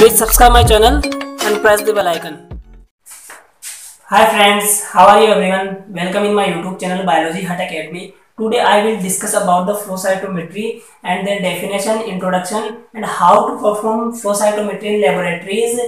Please subscribe my channel and press the bell icon. Hi friends, how are you everyone? Welcome in my YouTube channel Biology Hut Academy. Today I will discuss about the flow cytometry and their definition, introduction and how to perform flow cytometry in laboratories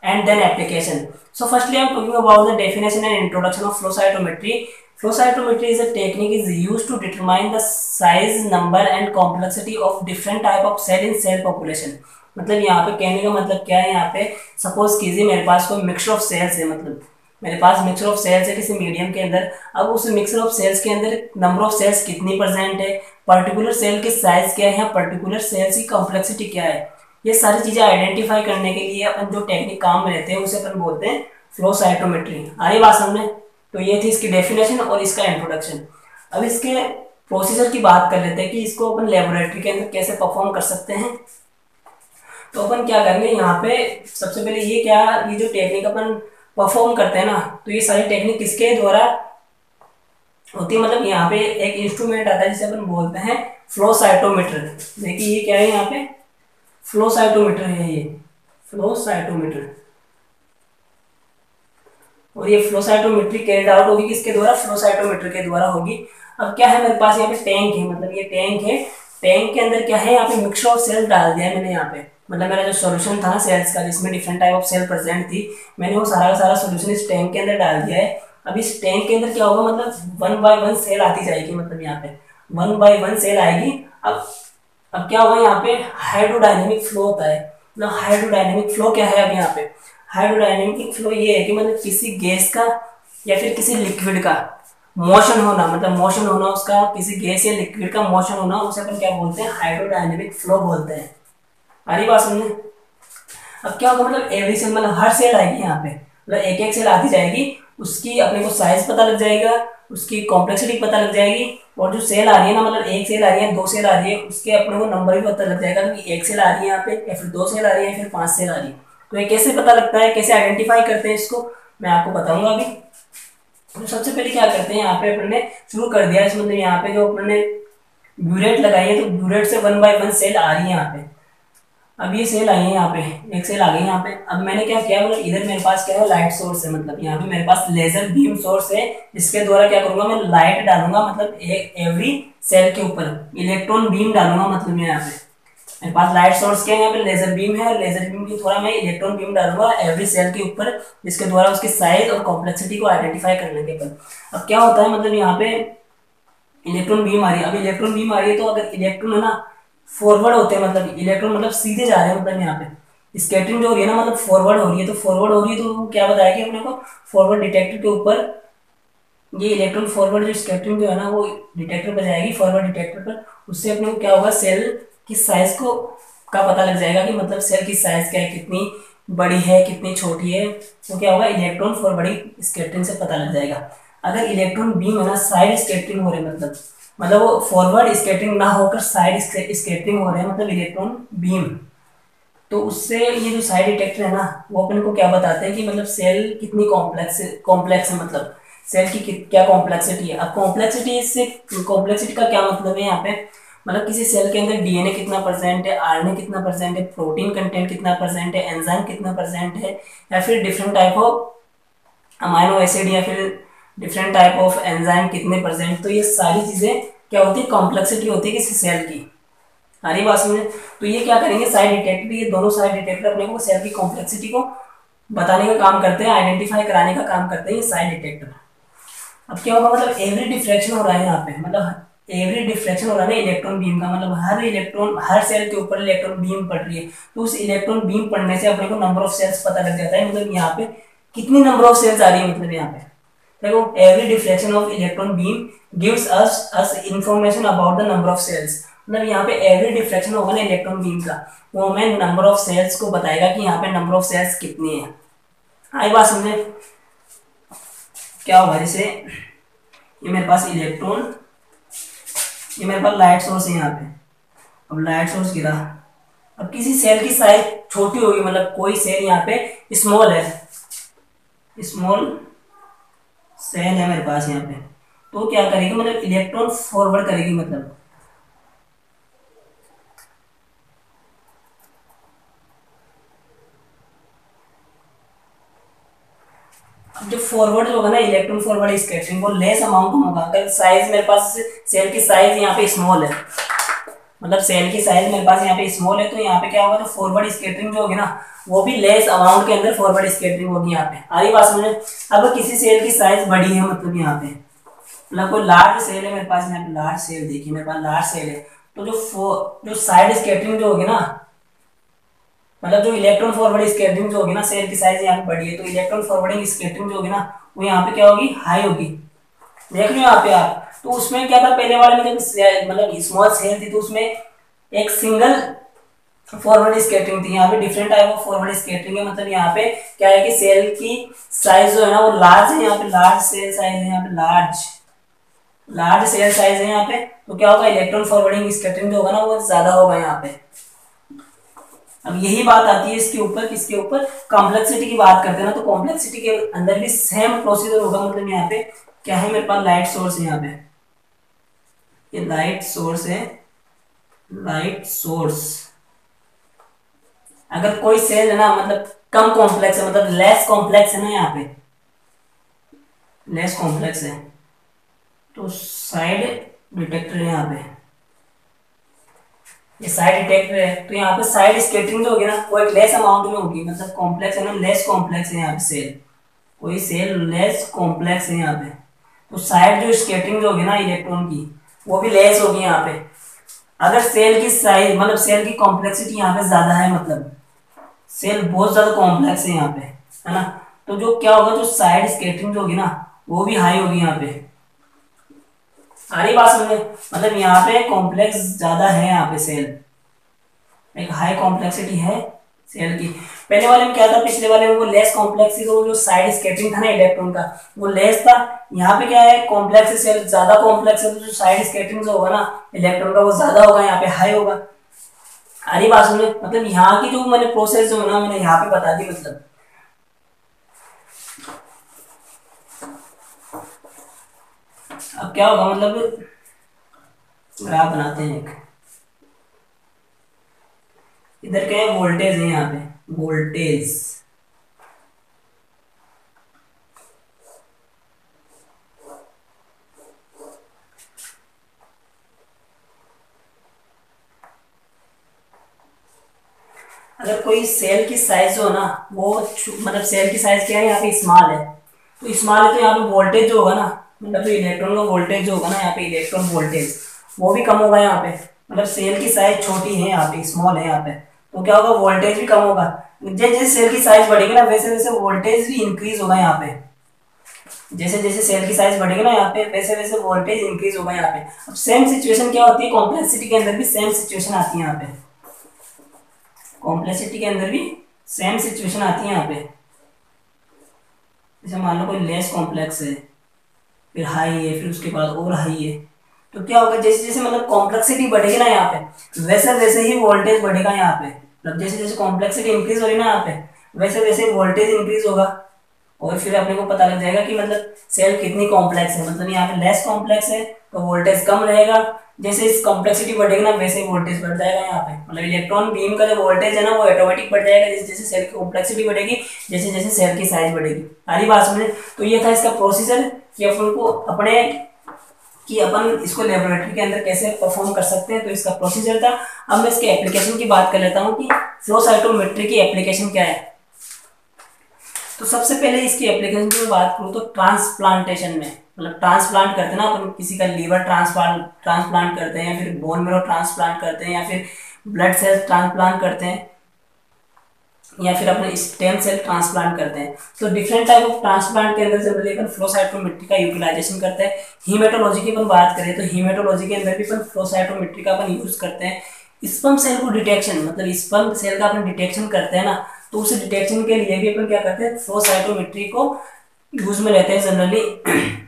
and then application. So firstly I am talking about the definition and introduction of flow cytometry. Flow cytometry is a technique is used to determine the size, number and complexity of different type of cell in cell population. मतलब यहाँ पे कहने का मतलब क्या है, यहाँ पे सपोज कीजिए मेरे पास कोई मिक्सचर ऑफ सेल्स है, मतलब मेरे पास मिक्सचर ऑफ सेल्स है किसी मीडियम के अंदर। अब उस मिक्सचर ऑफ सेल्स के अंदर नंबर ऑफ सेल्स कितनी परसेंट है, पर्टिकुलर सेल की साइज क्या है, पर्टिकुलर सेल्स की कॉम्प्लेक्सिटी क्या है, ये सारी चीजें आइडेंटिफाई करने के लिए अपन जो टेक्निक काम में लेते हैं उसे अपन बोलते हैं फ्लो साइटोमेट्री। आई बात समझ? तो ये थी इसकी डेफिनेशन और इसका इंट्रोडक्शन। अब इसके प्रोसीजर की बात कर लेते हैं कि इसको अपन लेबोरेटरी के अंदर कैसे परफॉर्म कर सकते हैं। तो अपन क्या करेंगे, यहाँ पे सबसे पहले ये जो टेक्निक अपन परफॉर्म करते हैं ना, तो ये सारी टेक्निक किसके द्वारा होती है, मतलब यहाँ पे एक इंस्ट्रूमेंट आता है जिसे अपन बोलते हैं फ्लो साइटोमीटर। देखिए ये क्या है, यहाँ पे फ्लो साइटोमीटर है, ये फ्लो साइटोमीटर। और ये फ्लो साइटोमेट्री कैरिड आउट होगी किसके द्वारा, फ्लो साइटोमीटर के द्वारा होगी। अब क्या है मेरे पास यहाँ पे टैंक है, मतलब ये टैंक है, टैंक के अंदर क्या है, यहाँ पे मिक्सचर ऑफ सेल डाल दिया है मैंने यहाँ पे, मतलब मेरा जो सॉल्यूशन था ना सेल्स का जिसमें different type of cell present थी, मैंने वो सारा का सारा सॉल्यूशन इस टैंक के अंदर डाल दिया है। अब इस टैंक के अंदर क्या होगा, मतलब 1 बाय 1 सेल आती जाएगी, मतलब यहाँ पे 1 बाय 1 सेल आएगी। अब क्या होगा, यहाँ पे हाइड्रोडायनेमिक फ्लो होता है। मतलब हाइड्रोडायनेमिक फ्लो क्या है, अब यहाँ पे हाइड्रोडायनेमिक फ्लो ये है कि मतलब किसी गैस का या फिर किसी लिक्विड का मोशन होना, मतलब मोशन होना उसका, किसी गैस या लिक्विड का मोशन होना, उसे अपन क्या बोलते हैं, हाइड्रोडायनेमिक फ्लो बोलते हैं। अरे बात समझे? अब क्या होगा, मतलब एवरी सेल, मतलब हर सेल आएगी यहाँ पे, मतलब एक एक सेल आती जाएगी, उसकी अपने को साइज पता लग जाएगा, उसकी कॉम्प्लेक्सिटी पता लग जाएगी, और जो सेल आ रही है ना, मतलब एक सेल आ रही है, 2 सेल आ रही है, उसके अपने को नंबर भी पता लग जाएगा कि एक सेल आ रही है यहाँ पे, या फिर 2 सेल आ रही है, या फिर 5 सेल आ रही है। तो ये कैसे पता लगता है, कैसे आइडेंटिफाई करते हैं इसको, मैं आपको बताऊंगा अभी। तो सबसे पहले क्या करते हैं, यहाँ पे अपन ने शुरू कर दिया, मतलब यहाँ पे जो अपन ने ब्यूरेट लगाई है, तो ब्यूरेट से 1 बाय 1 सेल आ रही है यहाँ पे। अब ये सेल आई है यहाँ पे, एक सेल आ गई यहाँ पे। अब मैंने क्या किया, मतलब इधर मेरे पास क्या है, लाइट सोर्स है, मतलब यहाँ पे मेरे पास लेजर बीम सोर्स है, जिसके द्वारा क्या करूंगा, मैं लाइट डालूंगा, मतलब एवरी सेल के ऊपर इलेक्ट्रॉन बीम डालूंगा। मतलब यहाँ पे मेरे पास लाइट सोर्स क्या है, यहाँ पे लेजर बीम है, लेजर बीम की थोड़ा मैं इलेक्ट्रॉन बीम डालूंगा एवरी सेल के ऊपर, जिसके द्वारा उसकी साइज और कॉम्प्लेक्सिटी को आइडेंटिफाई कर लेंगे अपन। अब क्या होता है, मतलब यहाँ पे इलेक्ट्रॉन बीम आ रही है, अब इलेक्ट्रॉन बीम आ रही है, तो अगर इलेक्ट्रॉन है ना फॉरवर्ड होते हैं, मतलब इलेक्ट्रॉन मतलब सीधे जा रहे हैं, मतलब यहाँ पे स्कैटरिंग जो हो रही है ना, मतलब फॉरवर्ड हो रही है, तो फॉरवर्ड हो रही है तो वो क्या बताएगी अपने को, फॉरवर्ड डिटेक्टर के ऊपर ये इलेक्ट्रॉन फॉरवर्ड जो स्कैटरिंग जो है ना, वो डिटेक्टर पर जाएगी, फॉरवर्ड डिटेक्टर पर, उससे अपने को क्या होगा, सेल की साइज को का पता लग जाएगा कि मतलब सेल की साइज क्या है, कितनी बड़ी है कितनी छोटी है, तो क्या होगा, इलेक्ट्रॉन फॉरवर्डिंग स्कैटरिंग से पता लग जाएगा। अगर इलेक्ट्रॉन बीम है ना साइड स्कैटरिंग हो रही है, मतलब वो फॉरवर्ड स्कैटरिंग ना होकर साइड स्कैटरिंग हो रहे हैं, मतलब इलेक्ट्रॉन बीम, तो उससे ये जो साइड डिटेक्टर है ना, वो अपन को क्या बताते हैं कि मतलब सेल कितनी कॉम्प्लेक्स है, मतलब सेल की क्या कॉम्प्लेक्सिटी है। अब कॉम्प्लेक्सिटी का क्या मतलब है यहाँ पे, मतलब किसी सेल के अंदर डीएनए कितना परसेंट है, आरएनए कितना परसेंट है, प्रोटीन कंटेंट कितना परसेंट है, एंजाइम कितना परसेंट है, या फिर different type of amino acid या फिर डिफरेंट टाइप ऑफ एंजाइम कितने परसेंट, तो ये सारी चीजें क्या होती है, कॉम्प्लेक्सिटी होती है किसी सेल की। हरी बात समझे? तो ये क्या करेंगे, साइड डिटेक्टर, ये दोनों साइड डिटेक्टर अपने को सेल की कॉम्प्लेक्सिटी को बताने का काम करते हैं, आइडेंटिफाई कराने का काम करते हैं ये साइड डिटेक्टर। अब क्या होगा, मतलब एवरी डिफ्रैक्शन हो रहा है यहाँ पे, मतलब एवरी डिफ्रैक्शन हो रहा है इलेक्ट्रॉन बीम का, मतलब हर सेल के ऊपर इलेक्ट्रॉन बीम पड़ रही है, तो उस इलेक्ट्रॉन बीम पड़ने से अपने को नंबर ऑफ सेल्स पता लग जाता है, मतलब यहाँ पे कितनी नंबर ऑफ सेल्स आ रही है, मतलब यहाँ पे देखो every deflection of electron beam gives us information about the number of cells. मतलब यहाँ पे एवरी डिफ्लेक्शन होगा ना इलेक्ट्रॉन बीम का, वो हमें नंबर ऑफ सेल्स को बताएगा कि यहाँ पे नंबर ऑफ सेल्स कितनी है। आई बात समझे? क्या होगा, जैसे ये मेरे पास इलेक्ट्रॉन, ये मेरे पास लाइट सोर्स है यहाँ पे, अब लाइट सोर्स गिरा, अब किसी सेल की साइज छोटी होगी, मतलब कोई सेल यहाँ पे स्मॉल है, स्मॉल सेल है मेरे पास यहाँ पे, तो क्या करेगी, मतलब इलेक्ट्रॉन फॉरवर्ड करेगी, मतलब जो फॉरवर्ड जो होगा ना इलेक्ट्रॉन फॉरवर्ड स्कैटरिंग वो लेस अमाउंट में होगा। अगर साइज मेरे पास सेल की साइज यहाँ पे स्मॉल है, मतलब सेल की साइज मेरे पास यहाँ पे स्मॉल है, तो यहाँ पे क्या होगा, तो फॉरवर्ड स्कैटरिंग जो होगी ना वो भी लेस अमाउंट के अंदर फॉरवर्ड स्कैटरिंग होगी यहाँ पे। आ रही बात समझ में? अब किसी सेल की साइज बड़ी है, मतलब यहाँ पे मतलब कोई लार्ज सेल है मेरे पास, यहाँ पे लार्ज सेल देखिए मेरे पास लार्ज सेल है, तो जो साइड स्कैटरिंग जो होगी ना, मतलब जो इलेक्ट्रॉन फॉरवर्ड स्कैटरिंग जो होगी ना, सेल की साइज यहाँ पे बड़ी है तो इलेक्ट्रॉन फॉरवर्डिंग स्कैटरिंग जो होगी ना वो यहाँ पे क्या होगी, हाई होगी। देख रहे हो यहाँ पे आप? तो उसमें क्या था, पहले वाले में जब मतलब स्मॉल सेल थी तो उसमें एक सिंगल फॉरवर्ड स्कैटरिंग थी। यहाँ पे different type of forward scattering है, मतलब यहाँ पे क्या है कि सेल की साइज जो है ना वो लार्ज है, यहाँ पे लार्ज सेल साइज है, यहाँ पे लार्ज सेल साइज है यहाँ पे, तो क्या होगा, इलेक्ट्रॉन फॉरवर्डिंग स्कैटरिंग जो होगा ना वो ज्यादा होगा यहाँ पे। अब यही बात आती है इसके ऊपर, किसके ऊपर, कॉम्प्लेक्सिटी की बात करते हैं ना, तो कॉम्प्लेक्सिटी के अंदर भी सेम प्रोसीजर होगा। मतलब यहाँ पे क्या है, मेरे पास लाइट सोर्स है, यहाँ पे ये लाइट सोर्स है, लाइट सोर्स। अगर कोई सेल है ना मतलब कम कॉम्प्लेक्स है, मतलब लेस कॉम्प्लेक्स है ना, यहाँ पे लेस कॉम्प्लेक्स है, तो साइड डिटेक्टर है यहाँ पे, ये साइड डिटेक्टर है, तो यहाँ पे साइड स्कैटरिंग जो होगी ना वो एक लेस अमाउंट में होगी, मतलब कॉम्प्लेक्स है ना, लेस कॉम्प्लेक्स है यहाँ पे सेल, कोई सेल लेस कॉम्प्लेक्स है यहाँ पे, तो साइड जो स्कैटरिंग जो होगी ना इलेक्ट्रॉन की वो भी लेस होगी यहाँ पे। अगर सेल की साइज मतलब सेल की कॉम्प्लेक्सिटी यहाँ पे ज्यादा है, मतलब सेल बहुत ज्यादा कॉम्प्लेक्स है यहाँ पे, है ना, तो जो क्या होगा, जो साइड स्कैटरिंग जो होगी ना वो भी हाई होगी यहाँ पे। आ रही बात समझ में? मतलब यहाँ पे कॉम्प्लेक्स ज्यादा है, यहाँ पे सेल एक हाई कॉम्प्लेक्सिटी है सेल की। पहले वाले में क्या था, पिछले वाले में वो लेस कॉम्प्लेक्स थी, तो जो साइड स्कैटरिंग था ना इलेक्ट्रॉन का वो लेस था। यहाँ पे क्या है, कॉम्प्लेक्स सेल ज्यादा कॉम्प्लेक्स है, तो जो साइड स्कैटरिंग जो होगा ना इलेक्ट्रॉन का वो ज्यादा होगा, यहाँ पे हाई होगा। आ रही बात समझ? मतलब यहाँ की जो मैंने प्रोसेस जो है ना मैंने यहाँ पे बता दी। मतलब अब क्या होगा, मतलब ग्राफ बनाते हैं एक, इधर क्या है, वोल्टेज है यहाँ पे, वोल्टेज, अगर कोई सेल की साइज जो है ना वो मतलब सेल की साइज क्या है, यहाँ पे स्मॉल है, तो स्मॉल है तो यहाँ पे वोल्टेज जो होगा ना, मतलब जो इलेक्ट्रॉन का वोल्टेज जो होगा ना, यहाँ पे इलेक्ट्रॉन वोल्टेज वो भी कम होगा यहाँ पे। मतलब सेल की साइज छोटी है यहाँ पे, स्मॉल है यहाँ पे, तो क्या होगा, वोल्टेज भी कम होगा। जैसे जैसे सेल की साइज बढ़ेगी ना वैसे वैसे वोल्टेज भी इंक्रीज होगा यहाँ पे, जैसे जैसे सेल की साइज बढ़ेगी ना यहाँ पे वैसे वैसे वोल्टेज इंक्रीज होगा यहाँ पे। अब सेम सिचुएशन क्या होती है, कॉम्प्लेक्सिटी के अंदर भी सेम सिचुएशन आती है यहाँ पे, कॉम्प्लेक्सिटी के अंदर भी सेम सिचुएशन आती है यहाँ पे। जैसे मान लो कोई लेस कॉम्प्लेक्स है, फिर हाई है, फिर उसके बाद और हाई है, तो क्या होगा, जैसे जैसे मतलब कॉम्प्लेक्सिटी बढ़ेगी ना यहाँ पे वैसे वैसे ही वोल्टेज बढ़ेगा यहाँ पे। मतलब जैसे जैसे कॉम्प्लेक्सिटी इंक्रीज हो रही ना यहाँ पे वैसे वैसे वोल्टेज इंक्रीज होगा, और फिर अपने को पता लग जाएगा कि मतलब सेल कितनी कॉम्प्लेक्स है। मतलब यहाँ पे लेस कॉम्प्लेक्स है तो वोल्टेज कम रहेगा, जैसे इस कॉम्प्लेक्सिटी बढ़ेगी ना वैसे वोल्टेज बढ़ जाएगा यहाँ पे। मतलब इलेक्ट्रॉन बीम का जो वोल्टेज है ना वो ऑटोमेटिक बढ़ जाएगा जैसे जैसे सेल की कॉम्प्लेक्सिटी बढ़ेगी, जैसे जैसे सेल की साइज बढ़ेगी। आधी बात समझे? तो ये था इसका प्रोसीजर कि अपन को अपने कि अपन इसको लेबोरेटरी के अंदर कैसे परफॉर्म कर सकते हैं, तो इसका प्रोसीजर था। अब मैं इसके एप्लीकेशन की बात कर लेता हूँ कि फ्लो साइटोमेट्री की एप्लीकेशन क्या है। तो सबसे पहले इसकी एप्लीकेशन की बात करूँ तो ट्रांसप्लांटेशन में, मतलब ट्रांसप्लांट करते हैं ना अपन, किसी का लीवर ट्रांसप्लांट करते हैं, या फिर बोन मेरो ट्रांसप्लांट करते हैं, या फिर ब्लड सेल ट्रांसप्लांट करते हैं, या फिर अपने स्टेम सेल ट्रांसप्लांट करते हैं। तो डिफरेंट टाइप ऑफ ट्रांसप्लांट के अंदर जनरली अपन फ्लो साइटोमेट्री का यूटिलाइजेशन करते हैं। हीमेटोलॉजी की अपन बात करें तो हीमेटोलॉजी के अंदर भी अपन फ्लो साइटोमेट्री का अपन यूज करते हैं। स्पर्म सेल को डिटेक्शन, मतलब स्पर्म सेल का अपन डिटेक्शन करते हैं ना, तो उस डिटेक्शन के लिए भी अपन क्या करते हैं, फ्लो साइटोमेट्री को यूज में लेते हैं जनरली।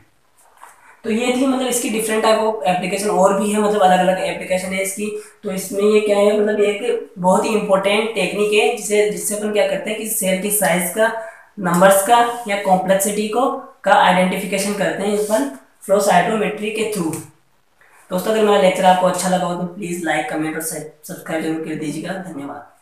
तो ये थी मतलब इसकी डिफरेंट टाइप ऑफ एप्लीकेशन, और भी है, मतलब अलग अलग एप्लीकेशन है इसकी। तो इसमें ये क्या है, मतलब एक बहुत ही इंपॉर्टेंट टेक्निक है जिससे अपन क्या करते हैं कि सेल की साइज का, नंबर्स का या कॉम्प्लेक्सिटी को का आइडेंटिफिकेशन करते हैं अपन फ्लो साइटोमेट्री के थ्रू। दोस्तों अगर मेरा लेक्चर आपको अच्छा लगा हो तो प्लीज़ लाइक, कमेंट और सब्सक्राइब जरूर कर दीजिएगा। धन्यवाद।